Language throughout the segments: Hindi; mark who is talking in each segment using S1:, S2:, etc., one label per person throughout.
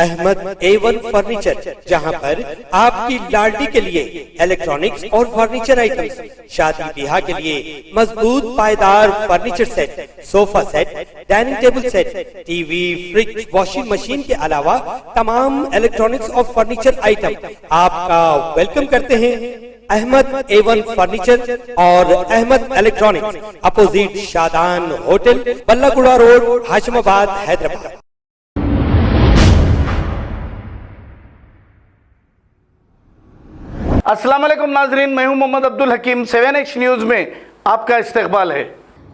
S1: अहमद A1 फर्नीचर, जहां पर आपकी लाडली के लिए इलेक्ट्रॉनिक्स और फर्नीचर आइटम्स, शादी ब्याह के लिए मजबूत पायदार furniture set, sofa set, dining table set, TV, fridge, washing machine के अलावा तमाम इलेक्ट्रॉनिक्स और फर्नीचर आइटम आपका वेलकम करते हैं। अहमद A1 फर्नीचर और Ahmed electronics, opposite Shadan hotel, Ballaguda road, Hashimabad, Hyderabad.
S2: अस्सलाम वालेकुम नाजरीन, मैं हूं मोहम्मद अब्दुल हकीम। 7H न्यूज़ में आपका इस्तकबाल है।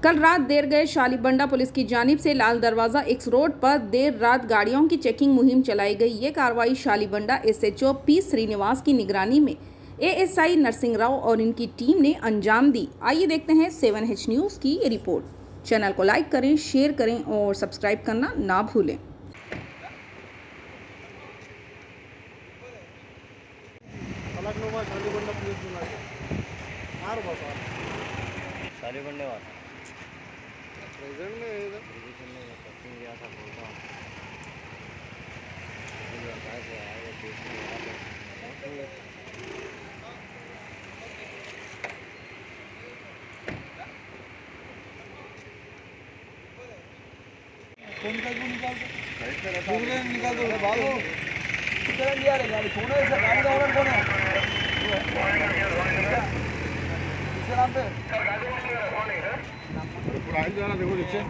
S3: कल रात देर गए शालीबंडा पुलिस की जानिब से लाल दरवाजा एक्स रोड पर देर रात गाड़ियों की चेकिंग मुहिम चलाई गई। ये कार्रवाई शालीबंडा SHO P श्रीनिवास की निगरानी में ASI नरसिंह राव और इनकी टीम ने अंजाम दी। आइए देखते हैं 7H न्यूज़ की ये रिपोर्ट। चैनल को लाइक करें, शेयर करें और सब्सक्राइब करना ना भूलें।
S4: निकाल दो भागो गाड़ी कौन है? गाड़ी का ऑनर कौन है? इसके नाम पे देखो नीचे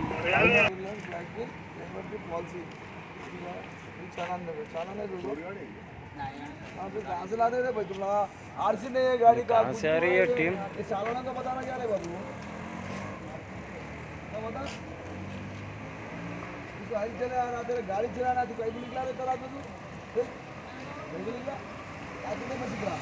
S4: पॉलिसी चालान दे, चालान है कहाँ से लाते थे भाई? तुम लगा RC नहीं है गाड़ी का, से आ रही है टीम। चालान का बताना क्या है बाबू? बता चले आ रहा तेरे गाड़ी चलाना, तू कहीं भी निकला रहता रात में? तू कहीं निकला आज नहीं मैं सीख रहा।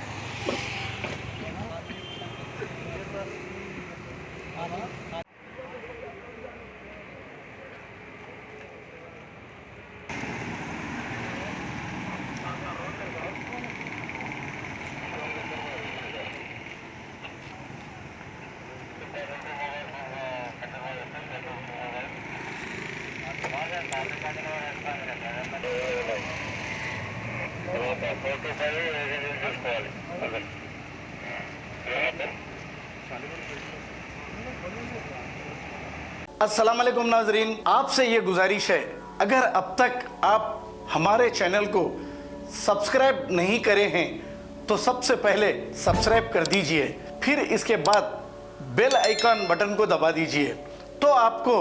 S2: अस्सलाम वालेकुम नाजरीन, आपसे ये गुजारिश है, अगर अब तक आप हमारे चैनल को सब्सक्राइब नहीं करे हैं तो सबसे पहले सब्सक्राइब कर दीजिए, फिर इसके बाद बेल आइकन बटन को दबा दीजिए, तो आपको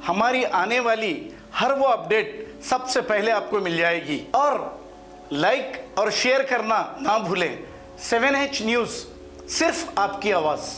S2: हमारी आने वाली हर वो अपडेट सबसे पहले आपको मिल जाएगी। और लाइक और शेयर करना ना भूलें। 7H न्यूज़, सिर्फ आपकी आवाज़।